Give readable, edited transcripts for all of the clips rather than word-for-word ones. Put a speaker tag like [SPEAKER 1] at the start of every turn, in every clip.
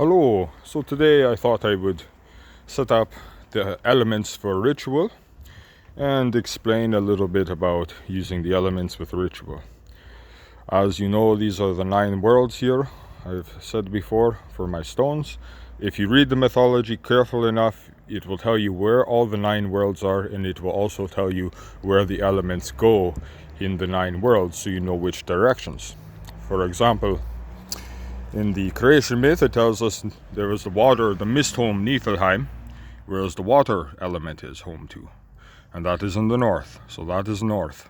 [SPEAKER 1] Hello, so today I thought I would set up the elements for ritual and explain a little bit about using the elements with ritual. As you know, these are the 9 worlds here, I've said before, for my stones. If you read the mythology careful enough, it will tell you where all the 9 worlds are, and it will also tell you where the elements go in the 9 worlds, so you know which directions. For example, in the creation myth, it tells us there was the water, the mist home Niflheim, whereas the water element is home to. And that is in the north, so that is north.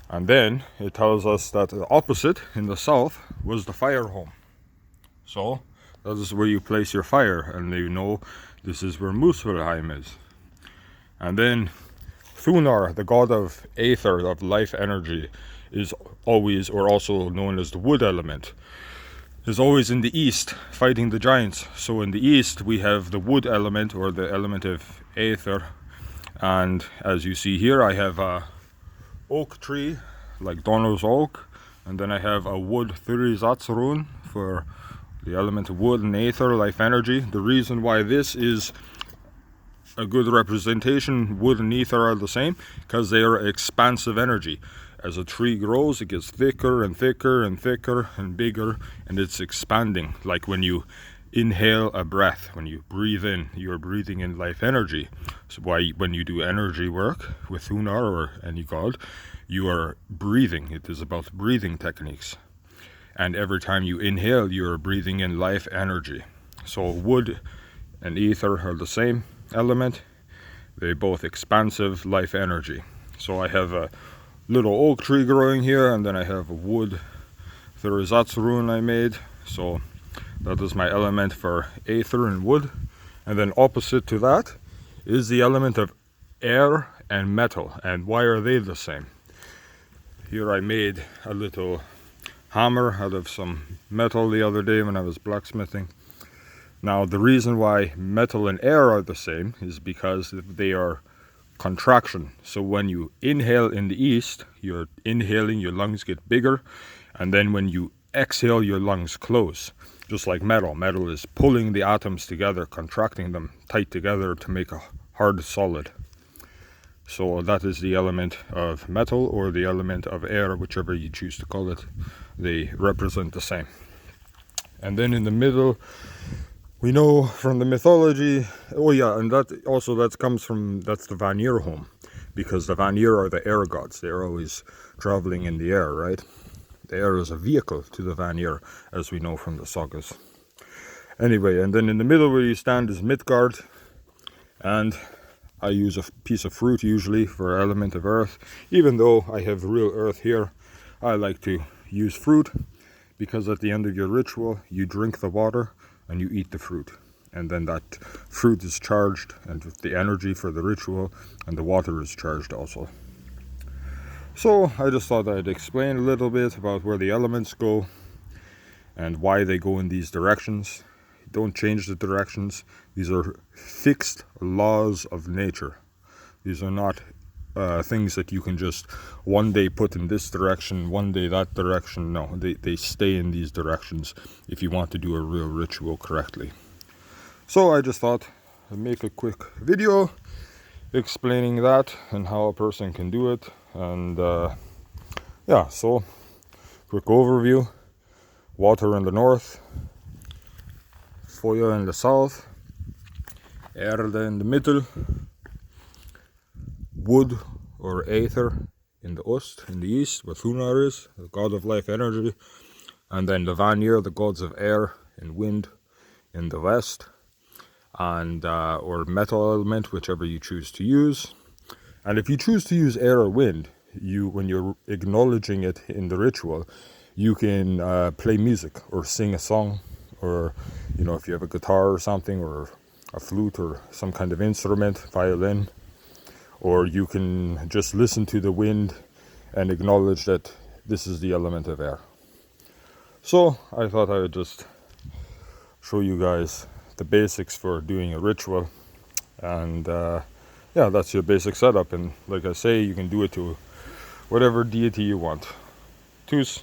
[SPEAKER 1] And then it tells us that the opposite, in the south, was the fire home. So that is where you place your fire, and you know this is where Muspelheim is. And then Thunar, the god of aether, of life energy, is always, or also known as the wood element, is always in the east fighting the giants. So in the east we have the wood element, or the element of aether, and as you see here I have a oak tree like Donner's oak, and then I have a wood Thurizatsurun for the element of wood and aether, life energy. The reason why this is a good representation, wood and ether are the same, because they are expansive energy. As a tree grows, it gets thicker and thicker and thicker and bigger, and it's expanding. Like when you inhale a breath, when you breathe in, you're breathing in life energy. So why, when you do energy work with Thunar or any god, you are breathing. It is about breathing techniques. And every time you inhale, you're breathing in life energy. So wood and ether are the same element. They both expansive life energy. So I have a little oak tree growing here, and then I have a wood Thurizatsurun I made. So that is my element for aether and wood. And then opposite to that is the element of air and metal. And why are they the same? Here I made a little hammer out of some metal the other day when I was blacksmithing. Now the reason why metal and air are the same is because they are contraction. So when you inhale in the east, you're inhaling, your lungs get bigger, and then when you exhale, your lungs close. Just like metal. Metal is pulling the atoms together, contracting them tight together to make a hard solid. So that is the element of metal, or the element of air, whichever you choose to call it. They represent the same. And then in the middle, we know from the mythology, and that comes from, that's the Vanir home, because the Vanir are the air gods. They're always traveling in the air, right? The air is a vehicle to the Vanir, as we know from the sagas. Anyway, and then in the middle where you stand is Midgard, and I use a piece of fruit usually for element of earth. Even though I have real earth here, I like to use fruit, because at the end of your ritual, you drink the water and you eat the fruit, and then that fruit is charged and with the energy for the ritual, and the water is charged also. So I just thought I'd explain a little bit about where the elements go and why they go in these directions. Don't change the directions. These are fixed laws of nature. These are not things that you can just one day put in this direction, one day that direction. No, they stay in these directions if you want to do a real ritual correctly. So I just thought I'd make a quick video explaining that and how a person can do it. And so quick overview: water in the north, fire in the south, erde in the middle, wood or aether in the ost, in the east, where Thunar is, the god of life energy, and then the Vanir, the gods of air and wind, in the west, and or metal element, whichever you choose to use. And if you choose to use air or wind, when you're acknowledging it in the ritual, you can play music or sing a song, or if you have a guitar or something, or a flute or some kind of instrument, violin. Or you can just listen to the wind and acknowledge that this is the element of air. So I thought I would just show you guys the basics for doing a ritual. And that's your basic setup. And like I say, you can do it to whatever deity you want. Tschüss.